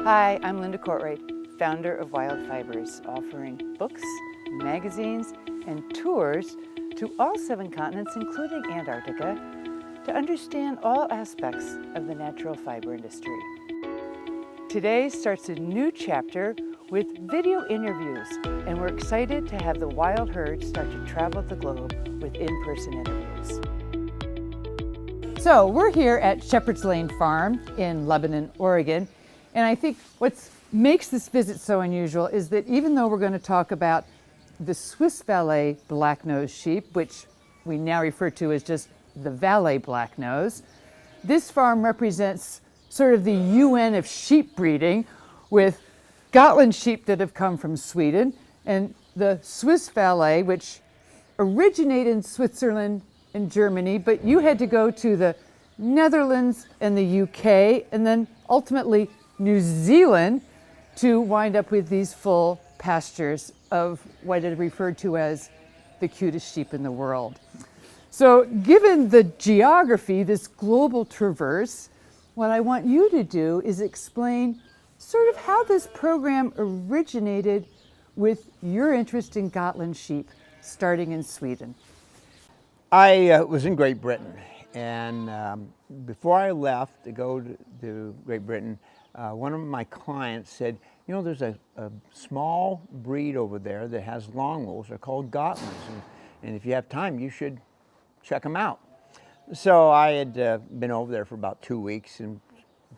Hi, I'm Linda Cortright, founder of Wild Fibers, offering books, magazines, and tours to all 7 continents, including Antarctica, to understand all aspects of the natural fiber industry. Today starts a new chapter with video interviews, and we're excited to have the wild herd start to travel the globe with in-person interviews. So we're here at Shepherd's Lane Farm in Lebanon, Oregon, and I think what makes this visit so unusual is that even though we're going to talk about the Swiss Valais Blacknose sheep, which we now refer to as just the Valais Blacknose, this farm represents sort of the UN of sheep breeding, with Gotland sheep that have come from Sweden, and the Swiss Valais, which originated in Switzerland and Germany, but you had to go to the Netherlands and the UK, and then ultimately New Zealand to wind up with these full pastures of what is referred to as the cutest sheep in the world. So given the geography, this global traverse, what I want you to do is explain sort of how this program originated with your interest in Gotland sheep, starting in Sweden. I was in Great Britain, and before I left to go to Great Britain, one of my clients said, you know, there's a small breed over there that has long wools. They're called Gotlands, and if you have time, you should check them out. So I had been over there for about 2 weeks and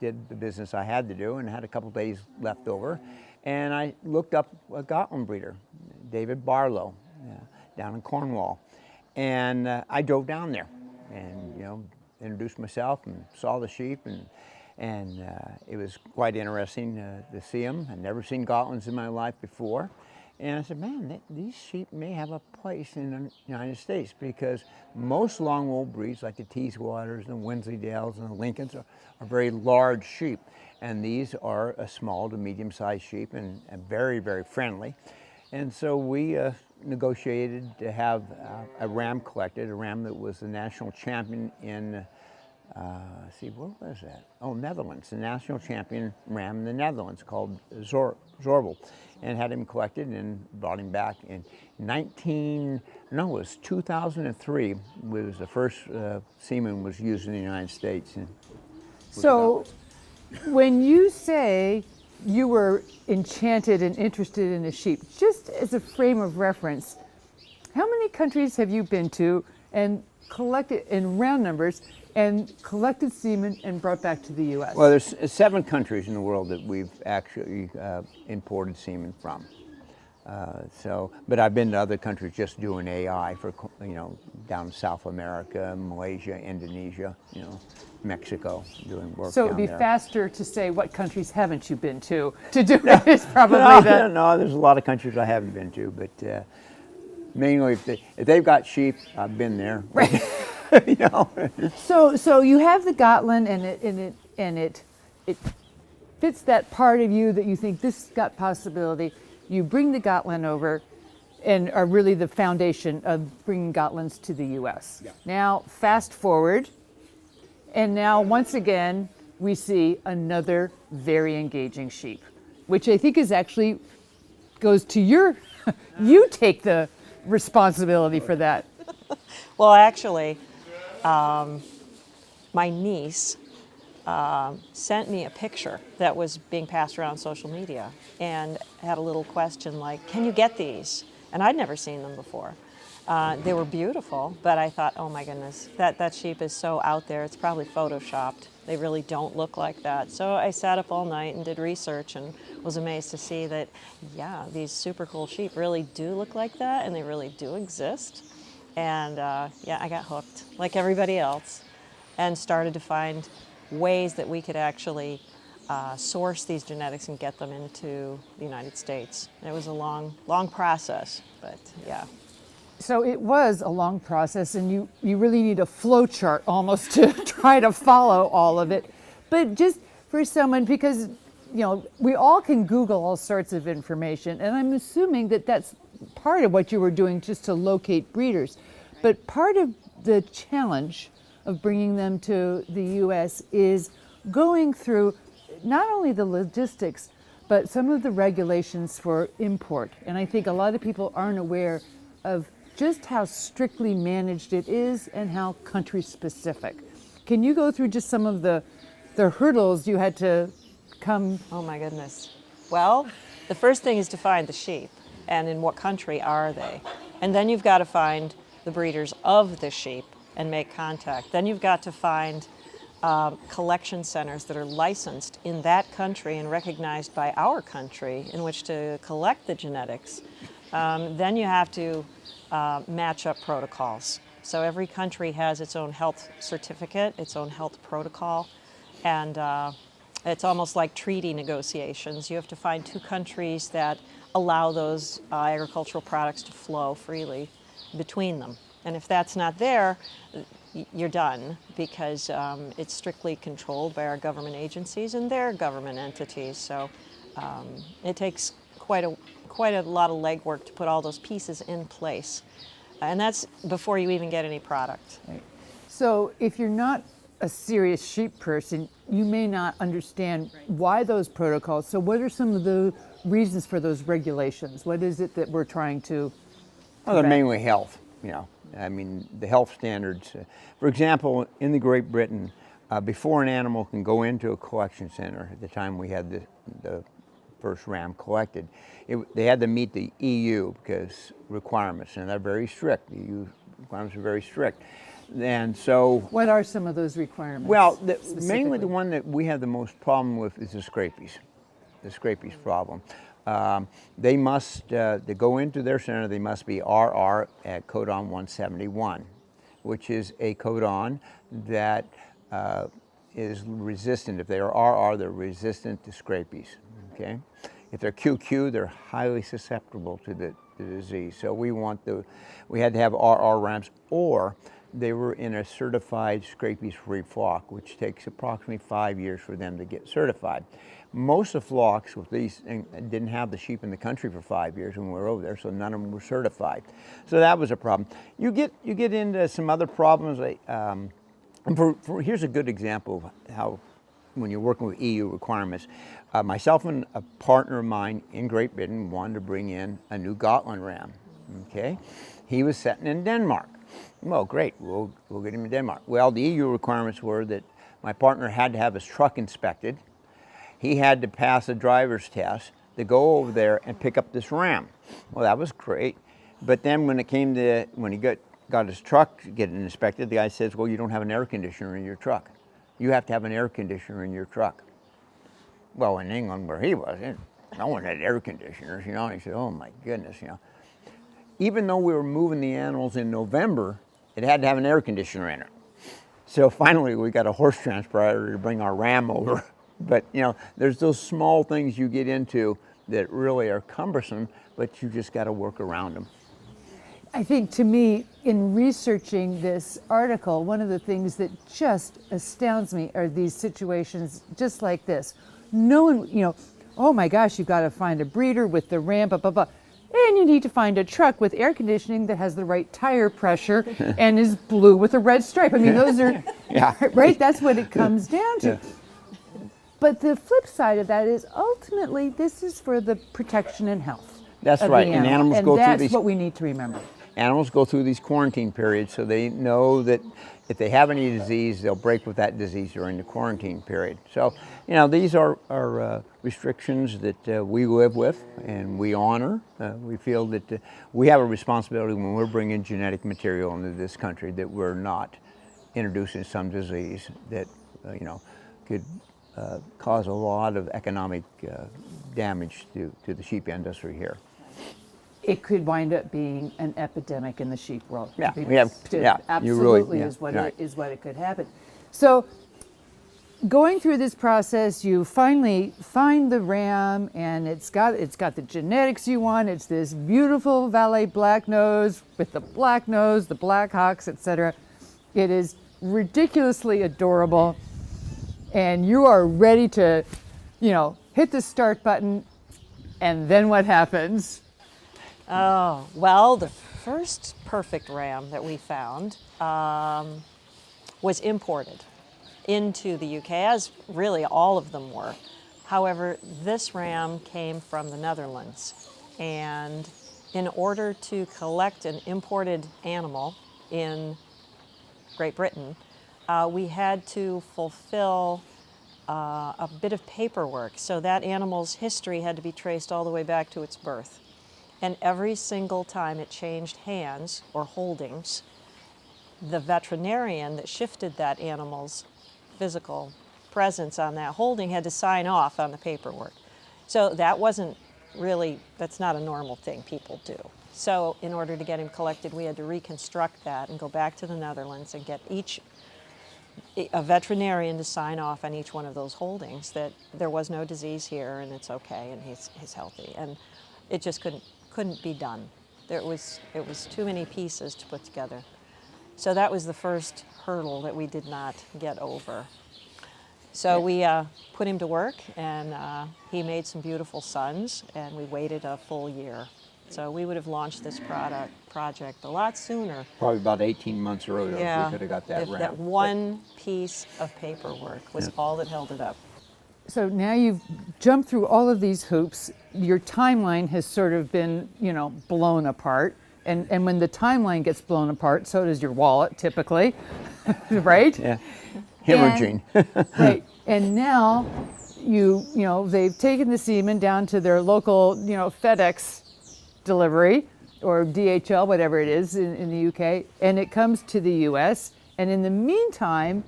did the business I had to do and had a couple days left over. And I looked up a Gotland breeder, David Barlow, down in Cornwall. And I drove down there and, you know, introduced myself and saw the sheep, and it was quite interesting to see them. I'd never seen Gotlands in my life before. And I said, man, these sheep may have a place in the United States, because most long wool breeds like the Teeswaters and Wensleydales and the Lincolns are very large sheep. And these are a small to medium-sized sheep and very, very friendly. And so we negotiated to have a ram collected, a ram that was the national champion in, where was that? Oh, Netherlands, the national champion ram in the Netherlands, called Zorvel, and had him collected and brought him back in 2003 was the first semen was used in the United States. So when you say you were enchanted and interested in the sheep, just as a frame of reference, how many countries have you been to and collected, in round numbers, and collected semen and brought back to the U.S.? Well, there's 7 countries in the world that we've actually imported semen from. But I've been to other countries just doing AI for, you know, down South America, Malaysia, Indonesia, you know, Mexico, doing work. So it'd be there. faster to say what countries haven't you been to do it is probably the... No, there's a lot of countries I haven't been to, but mainly if they've got sheep, I've been there. Right. You know. So you have the Gotland, and it fits that part of you that you think this got possibility. You bring the Gotland over, and are really the foundation of bringing Gotlands to the U.S. Yeah. Now, fast forward, and now once again we see another very engaging sheep, which I think is actually goes to your. You take the responsibility for that. Well, actually, my niece sent me a picture that was being passed around social media and had a little question like, can you get these? And I'd never seen them before. They were beautiful, but I thought, oh my goodness, that sheep is so out there, it's probably photoshopped. They really don't look like that. So I sat up all night and did research and was amazed to see that, yeah, these super cool sheep really do look like that, and they really do exist. And yeah, I got hooked, like everybody else, and started to find ways that we could actually source these genetics and get them into the United States. And it was a long process, but yeah. So it was a long process, and you really need a flow chart almost to try to follow all of it. But just for someone, because you know, we all can Google all sorts of information, and I'm assuming that that's part of what you were doing just to locate breeders. But part of the challenge of bringing them to the U.S. is going through not only the logistics, but some of the regulations for import. And I think a lot of people aren't aware of just how strictly managed it is and how country specific. Can you go through just some of the hurdles you had to come? Oh my goodness. Well, the first thing is to find the sheep and in what country are they. And then you've got to find the breeders of the sheep and make contact. Then you've got to find collection centers that are licensed in that country and recognized by our country in which to collect the genetics. Then you have to match up protocols. So every country has its own health certificate, its own health protocol, and it's almost like treaty negotiations. You have to find two countries that allow those agricultural products to flow freely between them. And if that's not there, you're done, because it's strictly controlled by our government agencies and their government entities. So it takes quite a lot of legwork to put all those pieces in place. And that's before you even get any product. Right. So if you're not a serious sheep person, you may not understand why those protocols. So what are some of the reasons for those regulations? What is it that we're trying to Well, they're mainly health, you know. I mean, the health standards. For example, in the Great Britain, before an animal can go into a collection center, at the time we had the first ram collected, they had to meet the EU because requirements, and they're very strict. The EU requirements are very strict. And so, what are some of those requirements? well, mainly the one that we have the most problem with is the Scrapies problem. They must, to go into their center, they must be RR at codon 171, which is a codon that is resistant. If they are RR, they're resistant to Scrapies, okay? If they're QQ, they're highly susceptible to the disease. So we had to have RR rams, or they were in a certified Scrapies-free flock, which takes approximately 5 years for them to get certified. Most of the flocks with these didn't have the sheep in the country for 5 years when we were over there, so none of them were certified. So that was a problem. You get into some other problems. Here's a good example of how, when you're working with EU requirements, myself and a partner of mine in Great Britain wanted to bring in a new Gotland ram. Okay, he was setting in Denmark. Well, great, we'll get him in Denmark. Well, the EU requirements were that my partner had to have his truck inspected. He had to pass a driver's test to go over there and pick up this ram. Well, that was great. But then when he got his truck getting inspected, the guy says, well, you don't have an air conditioner in your truck. You have to have an air conditioner in your truck. Well, in England where he was, no one had air conditioners, you know. And he said, oh my goodness, you know. Even though we were moving the animals in November, it had to have an air conditioner in it. So finally we got a horse transporter to bring our ram over. But you know, there's those small things you get into that really are cumbersome, but you just got to work around them. I think, to me, in researching this article, one of the things that just astounds me are these situations just like this. No one, you know, oh my gosh, you've got to find a breeder with the ram, blah, blah, blah. And you need to find a truck with air conditioning that has the right tire pressure and is blue with a red stripe. I mean, those are, Yeah. right? That's what it comes down to. Yeah. But the flip side of that is, ultimately, this is for the protection and health. That's of right. the And animal. animals go through that's these. what we need to remember. Animals go through these quarantine periods, so they know that if they have any disease, they'll break with that disease during the quarantine period. So, you know, these are restrictions that we live with and we honor. We feel that we have a responsibility when we're bringing genetic material into this country that we're not introducing some disease that, you know, could cause a lot of economic damage to the sheep industry here. It could wind up being an epidemic in the sheep world. Yeah, Absolutely is what it could happen. So, going through this process, you finally find the ram, and it's got the genetics you want. It's this beautiful Valais Blacknose with the black nose, the black hocks, etc. It is ridiculously adorable, and you are ready to, you know, hit the start button. And then what happens? Oh, well, the first perfect ram that we found was imported into the UK, as really all of them were. However, this ram came from the Netherlands, and in order to collect an imported animal in Great Britain, we had to fulfill a bit of paperwork. So that animal's history had to be traced all the way back to its birth. And every single time it changed hands or holdings, the veterinarian that shifted that animal's physical presence on that holding had to sign off on the paperwork. So that wasn't really, that's not a normal thing people do. So in order to get him collected, we had to reconstruct that and go back to the Netherlands and get a veterinarian to sign off on each one of those holdings that there was no disease here and it's okay and he's healthy. And it just couldn't be done. It was too many pieces to put together. So that was the first hurdle that we did not get over. So we put him to work, and he made some beautiful sons, and we waited a full year. So we would have launched this project a lot sooner. Probably about 18 months earlier, we could have got that if ram. that one piece of paperwork was all that held it up. So now you've jumped through all of these hoops. Your timeline has sort of been, blown apart. And when the timeline gets blown apart, so does your wallet typically, right? Yeah, hemorrhaging. Right. And now they've taken the semen down to their local, FedEx delivery or DHL, whatever it is in the UK, and it comes to the US. And in the meantime,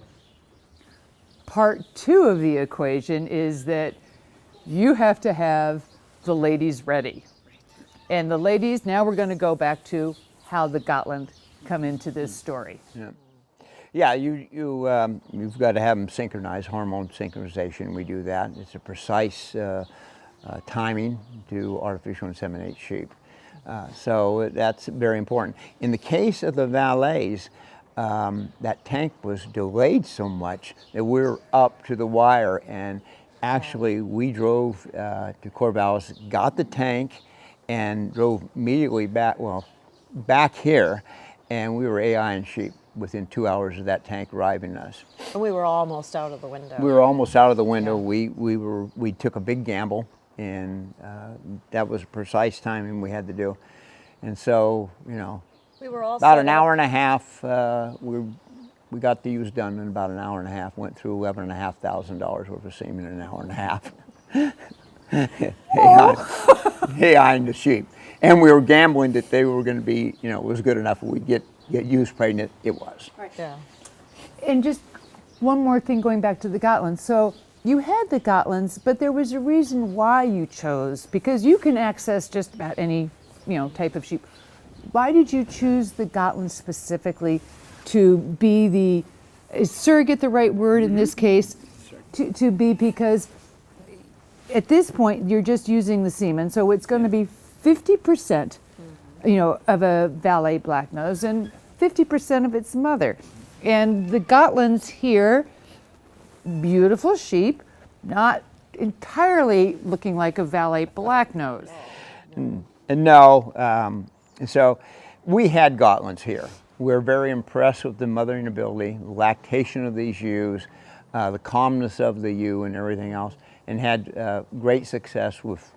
part two of the equation is that you have to have the ladies ready. And the ladies, now we're going to go back to how the Gotland come into this story. Yeah, you've got to have them synchronized, hormone synchronization. We do that. It's a precise timing to artificial inseminate sheep. So that's very important. In the case of the Valais, that tank was delayed so much that we were up to the wire, and actually we drove to Corvallis, got the tank, and drove immediately back here, and we were AIing sheep within 2 hours of that tank arriving us. And we were almost out of the window. We were almost out of the window. Yeah. We took a big gamble, and that was precise timing we had to do. And so, We were all about set an up. hour and a half, we got these done in about an hour and a half, went through $11,500 worth of semen in an hour and a half. AIing the sheep. And we were gambling that they were going to be, it was good enough if we'd get used pregnant. It was. Right. Yeah. And just one more thing going back to the Gotlands. So you had the Gotlands, but there was a reason why you chose, because you can access just about any, type of sheep. Why did you choose the Gotlands specifically to be is surrogate the right word in this case? To be, because at this point you're just using the semen, so it's going to be 50%, of a Valais Blacknose and 50% of its mother. And the Gotlands here, beautiful sheep, not entirely looking like a Valais Blacknose. And no, so we had Gotlands here. We're very impressed with the mothering ability, lactation of these ewes, the calmness of the ewe and everything else, and had great success with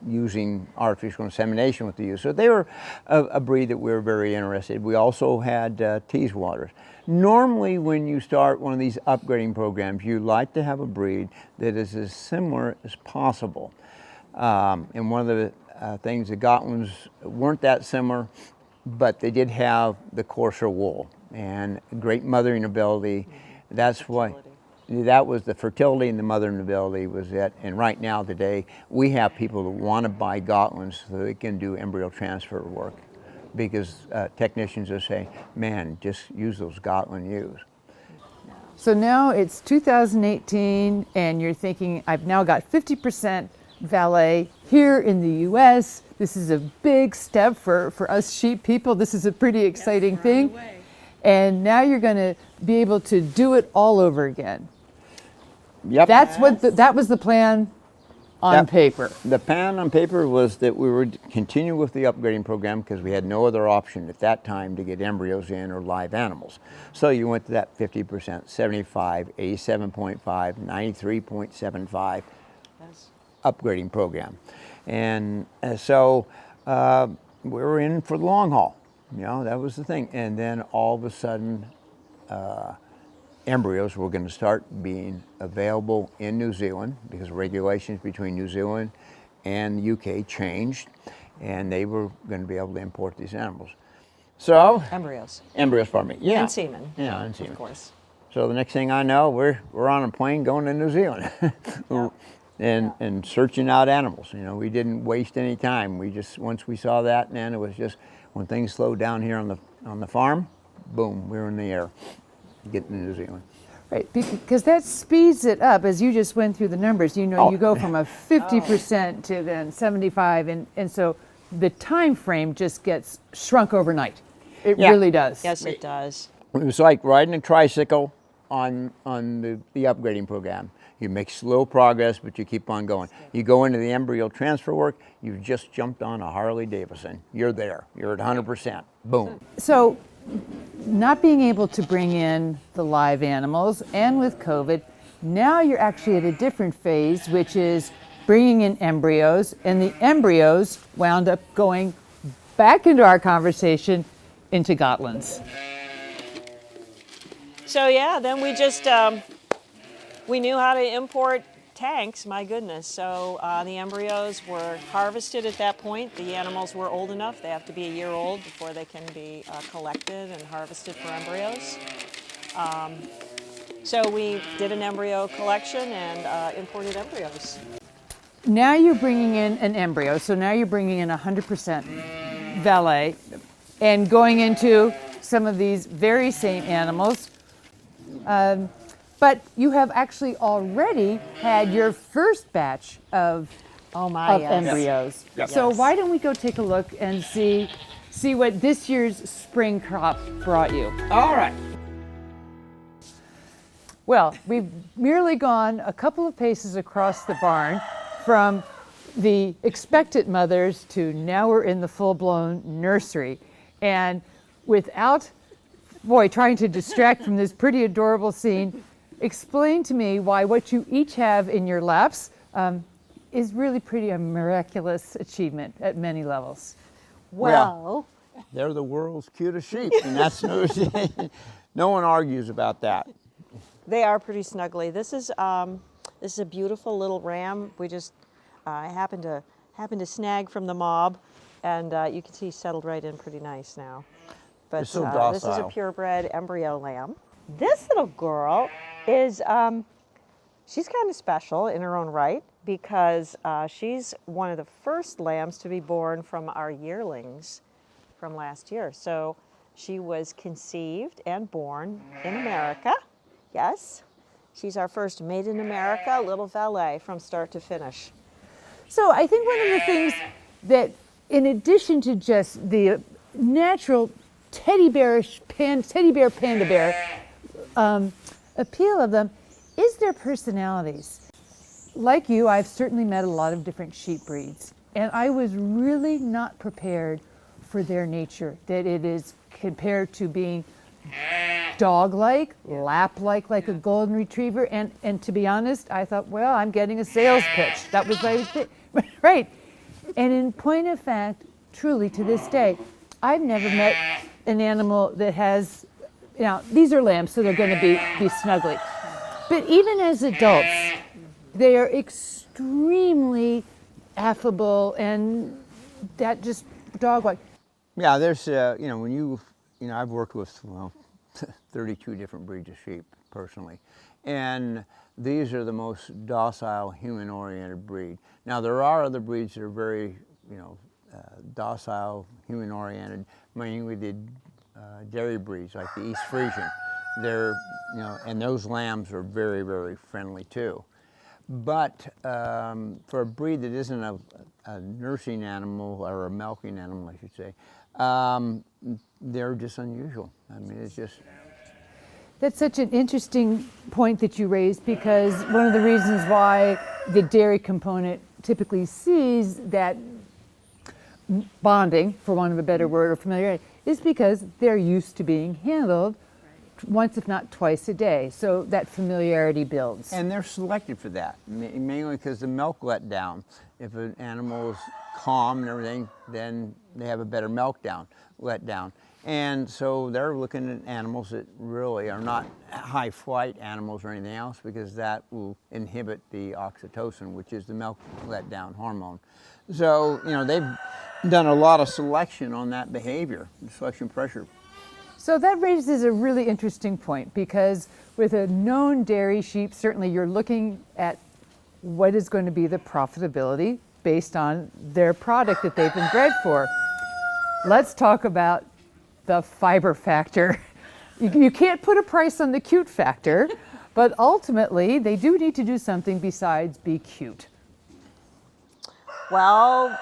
using artificial insemination with the ewes. So they were a breed that we were very interested. We also had Teeswaters. Normally when you start one of these upgrading programs, you like to have a breed that is as similar as possible. And one of the things, the Gotlands weren't that similar, but they did have the coarser wool and great mothering ability. That's why. That was the fertility and the mothering ability was it. And right now today, we have people that want to buy Gotlands so they can do embryo transfer work, because technicians are saying, man, just use those Gotland ewes. So now it's 2018 and you're thinking, I've now got 50% Valais here in the US. This is a big step for us sheep people. This is a pretty exciting thing. And now you're going to be able to do it all over again. Yep. That was the plan on paper. The plan on paper was that we would continue with the upgrading program because we had no other option at that time to get embryos in or live animals. So you went to that 50%, 75, 87.5, 93.75. upgrading program. And so we were in for the long haul. You know, that was the thing. And then all of a sudden, embryos were going to start being available in New Zealand because regulations between New Zealand and the UK changed, and they were going to be able to import these animals. So Embryos. Embryos, pardon me. Yeah. And semen. Yeah, and semen. Of course. So the next thing I know, we're on a plane going to New Zealand, and searching out animals. You know, we didn't waste any time. We just, once we saw that, man, it was just when things slowed down here on the farm, boom, we were in the air, getting to New Zealand. Right, because that speeds it up as you just went through the numbers. You know, you go from a 50% to then 75, and so the time frame just gets shrunk overnight. It really does. Yes, it does. It was like riding a tricycle on the upgrading program. You make slow progress, but you keep on going. You go into the embryo transfer work, you've just jumped on a Harley Davidson. You're there. You're at 100%. Boom. So, not being able to bring in the live animals, and with COVID, now you're actually at a different phase, which is bringing in embryos, and the embryos wound up going back into our conversation into Gotland's. So yeah, then we just, we knew how to import tanks, my goodness. So the embryos were harvested at that point. The animals were old enough. They have to be a year old before they can be collected and harvested for embryos. So we did an embryo collection and imported embryos. Now you're bringing in an embryo, so now you're bringing in 100% Valais and going into some of these very same animals. But you have actually already had your first batch of embryos. Yes. So Yes. why don't we go take a look and see what this year's spring crop brought you? All right. Well, we've merely gone a couple of paces across the barn from the expectant mothers to now we're in the full-blown nursery. And without, trying to distract from this pretty adorable scene, explain to me why what you each have in your laps is really pretty a miraculous achievement at many levels. Well, They're the world's cutest sheep, and that's no one argues about that. they are pretty snuggly. This is a beautiful little ram. We just happened to snag from the mob, and you can see he's settled right in pretty nice now. But so this is a docile. purebred embryo lamb. This little girl is she's kind of special in her own right because she's one of the first lambs to be born from our yearlings from last year. So she was conceived and born in America. Yes, she's our first made in America little Valais from start to finish. So I think one of the things that, in addition to just the natural teddy bear panda bear appeal of them, is their personalities. Like you, I've certainly met a lot of different sheep breeds, and I was really not prepared for their nature, that it is compared to being dog-like, lap-like, like a golden retriever, and to be honest, I thought, well, I'm getting a sales pitch. That was my right. And in point of fact, truly to this day, I've never met an animal that has, these are lambs, so they're going to be snuggly. But even as adults, they are extremely affable and that just dog-like. Yeah, there's, when I've worked with, 32 different breeds of sheep personally, and these are the most docile, human-oriented breed. Now, there are other breeds that are very, docile, human-oriented. Mainly we did dairy breeds like the East Frisian. They're, and those lambs are very, very friendly too. But for a breed that isn't a nursing animal or a milking animal, I should say, they're just unusual. I mean, it's just... That's such an interesting point that you raised, because one of the reasons why the dairy component typically sees that bonding, for want of a better word, or familiarity, is because they're used to being handled once, if not twice a day. So that familiarity builds. And they're selected for that, mainly because the milk let down. If an animal is calm and everything, then they have a better milk let down. And so they're looking at animals that really are not high flight animals or anything else, because that will inhibit the oxytocin, which is the milk let down hormone. So, they've done a lot of selection on that behavior, selection pressure. So that raises a really interesting point, because with a known dairy sheep, certainly you're looking at what is going to be the profitability based on their product that they've been bred for. Let's talk about the fiber factor. You can't put a price on the cute factor, but ultimately they do need to do something besides be cute. Well,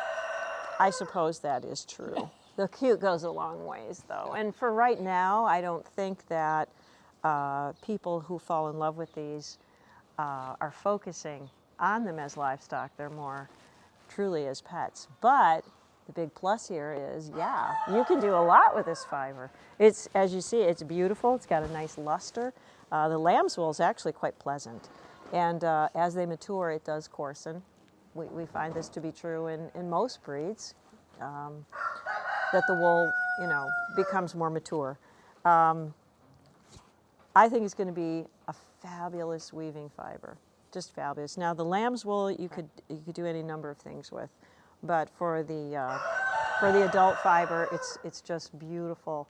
I suppose that is true. The cute goes a long ways, though. And for right now, I don't think that people who fall in love with these are focusing on them as livestock. They're more truly as pets. But the big plus here is, yeah, you can do a lot with this fiber. It's, as you see, it's beautiful. It's got a nice luster. The lamb's wool is actually quite pleasant. And as they mature, it does coarsen. We find this to be true in most breeds, that the wool, becomes more mature. I think it's going to be a fabulous weaving fiber, just fabulous. Now the lamb's wool you could do any number of things with, but for the adult fiber, it's just beautiful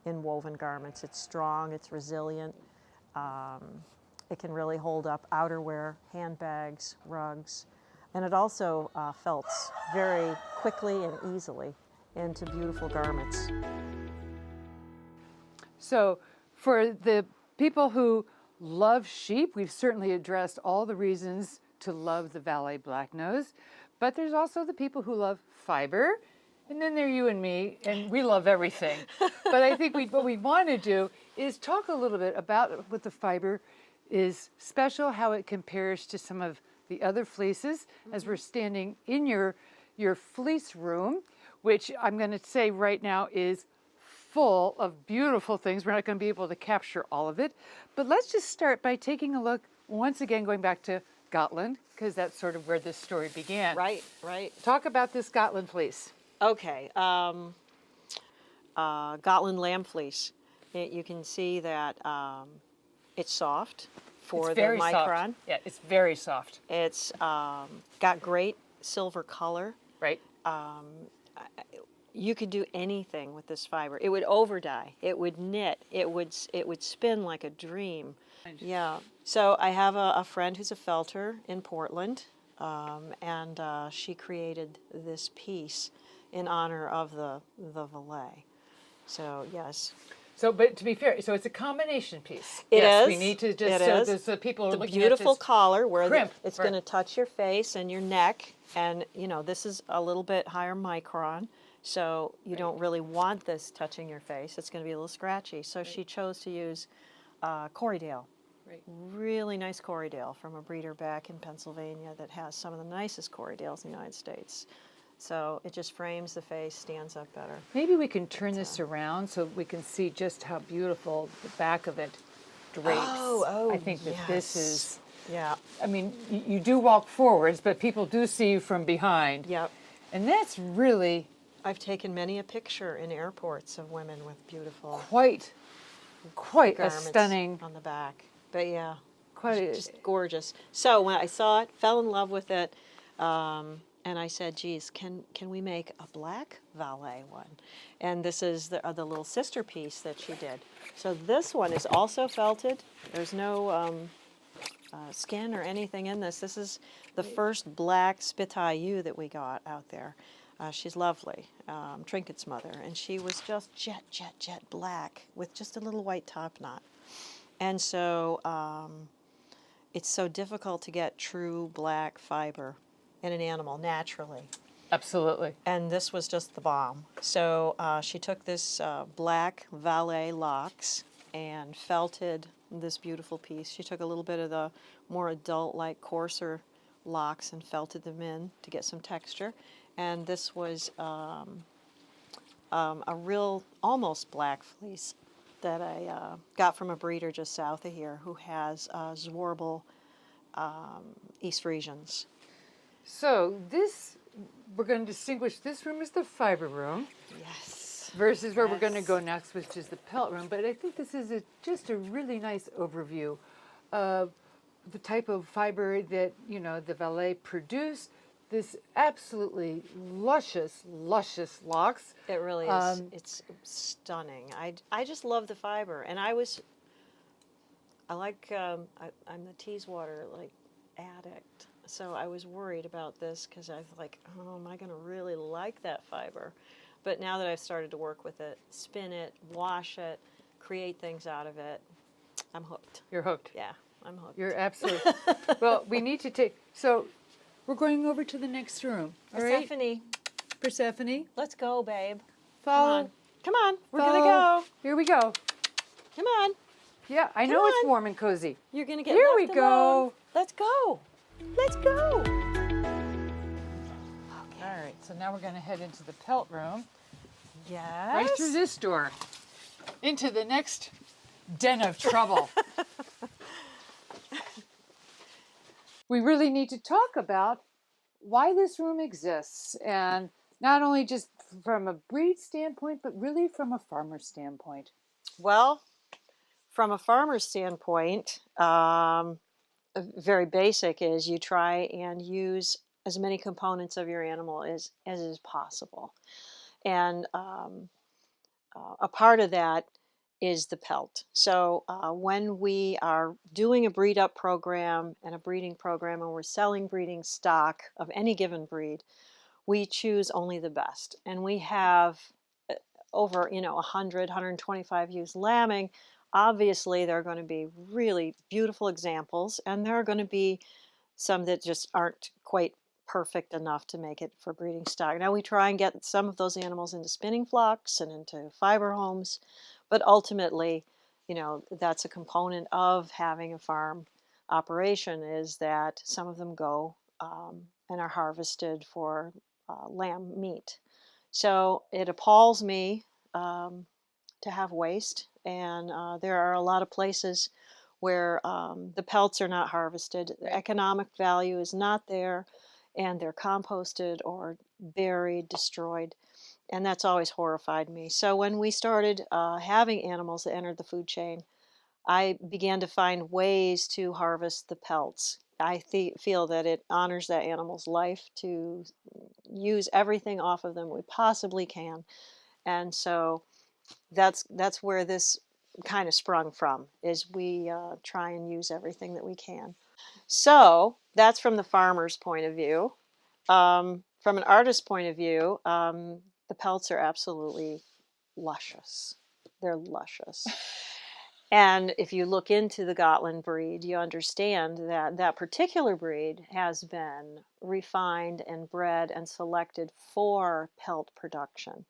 in woven garments. It's strong, it's resilient. It can really hold up outerwear, handbags, rugs, and it also felts very quickly and easily into beautiful garments. So for the people who love sheep, we've certainly addressed all the reasons to love the Valais Blacknose, but there's also the people who love fiber, and then there are you and me, and we love everything. But I think what we want to do is talk a little bit about what the fiber is special, how it compares to some of the other fleeces, as we're standing in your fleece room, which I'm going to say right now is full of beautiful things. We're not going to be able to capture all of it, but let's just start by taking a look, once again going back to Gotland, because that's sort of where this story began. Right. Talk about this Gotland fleece. Okay, Gotland lamb fleece. You can see that it's soft for It's the very micron. soft. Yeah, it's very soft. It's got great silver color. Right. You could do anything with this fiber. It would over dye. It would knit. It would spin like a dream. Yeah. So I have a friend who's a felter in Portland, and she created this piece in honor of the Valais. So yes. So, but to be fair, so it's a combination piece. It Yes, is. we need to just, It is. so people are The looking beautiful at this collar where crimp. it's Right. going to touch your face and your neck, and this is a little bit higher micron, so you don't really want this touching your face. It's going to be a little scratchy. So she chose to use Corriedale. Right. Really nice Corriedale from a breeder back in Pennsylvania that has some of the nicest Corriedales in the United States. So it just frames the face, stands up better. Maybe we can turn this around so we can see just how beautiful the back of it drapes. Oh, I think that this yes. is, Yeah. I mean, you do walk forwards, but people do see you from behind. Yep. And that's really I've taken many a picture in airports of women with beautiful quite a garments stunning, on the back. But yeah, quite a, just gorgeous. So when I saw it, fell in love with it, and I said, "Geez, can we make a black Valais one?" And this is the little sister piece that she did. So this one is also felted. There's no skin or anything in this. This is the first black Spiteye ewe that we got out there. She's lovely, Trinket's mother, and she was just jet black with just a little white top knot. And so it's so difficult to get true black fiber in an animal naturally. absolutely. And this was just the bomb. So she took this black Valais locks and felted this beautiful piece. She took a little bit of the more adult-like, coarser locks and felted them in to get some texture. And this was a real, almost black fleece that I got from a breeder just south of here who has Zwarble East Frisians. So this, we're going to distinguish this room as the fiber room. Yes. Versus where we're going to go next, which is the pelt room. But I think this is just a really nice overview of the type of fiber that, you know, the Valais produce. This absolutely luscious locks. It really is. It's stunning. I just love the fiber, and I'm the Teeswater addict. So I was worried about this because I was like, oh, am I going to really like that fiber? But now that I've started to work with it, spin it, wash it, create things out of it, I'm hooked. You're hooked. Yeah, I'm hooked. You're absolutely. Well, we need to take. So we're going over to the next room. All right? Persephone, Persephone. let's go, babe. Follow. Come on. We're follow. going to go. Here we go. Come on. Yeah, I know it's warm and cozy. You're going to get Here left we go. alone. Let's go. Let's go. All right, so now we're going to head into the pelt room. Yes. Right through this door. Into the next den of trouble. We really need to talk about why this room exists, and not only just from a breed standpoint, but really from a farmer standpoint. Well, from a farmer's standpoint, very basic is you try and use as many components of your animal as is possible. And a part of that is the pelt. So when we are doing a breed up program and a breeding program and we're selling breeding stock of any given breed, we choose only the best. And we have over 100, 125 ewes lambing. Obviously, there are going to be really beautiful examples, and there are going to be some that just aren't quite perfect enough to make it for breeding stock. Now, we try and get some of those animals into spinning flocks and into fiber homes, but ultimately, that's a component of having a farm operation, is that some of them go and are harvested for lamb meat. So it appalls me to have waste, and there are a lot of places where the pelts are not harvested. The economic value is not there, and they're composted or buried, destroyed, and that's always horrified me. So when we started having animals that entered the food chain, I began to find ways to harvest the pelts. I feel that it honors that animal's life to use everything off of them we possibly can, and so that's where this kind of sprung from, is we try and use everything that we can. So that's from the farmer's point of view. From an artist's point of view, the pelts are absolutely luscious. They're luscious. And if you look into the Gotland breed, you understand that that particular breed has been refined and bred and selected for pelt production.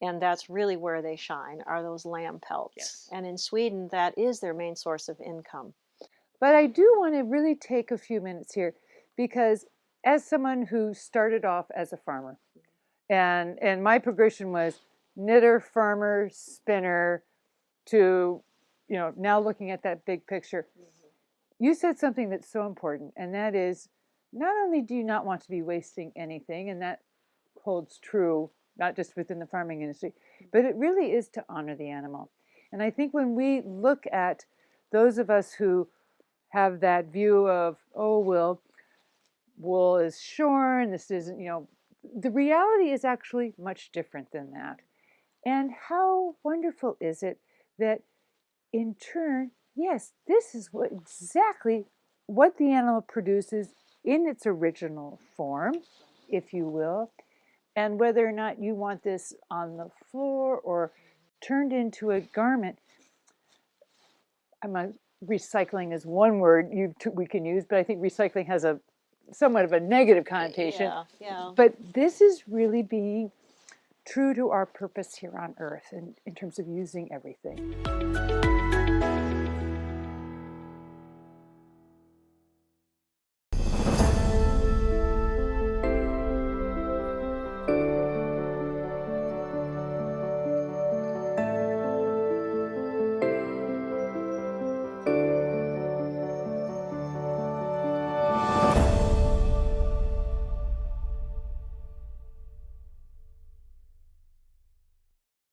And that's really where they shine, are those lamb pelts. Yes. And in Sweden, that is their main source of income. But I do want to really take a few minutes here, because as someone who started off as a farmer, and my progression was knitter, farmer, spinner, to now looking at that big picture, you said something that's so important, and that is, not only do you not want to be wasting anything, and that holds true not just within the farming industry, but it really is to honor the animal. And I think when we look at those of us who have that view of, oh, well, wool is shorn, this isn't, the reality is actually much different than that. And how wonderful is it that in turn, yes, this is exactly what the animal produces in its original form, if you will, and whether or not you want this on the floor or turned into a garment. Recycling is one word we can use, but I think recycling has a somewhat of a negative connotation. Yeah. But this is really being true to our purpose here on Earth in terms of using everything.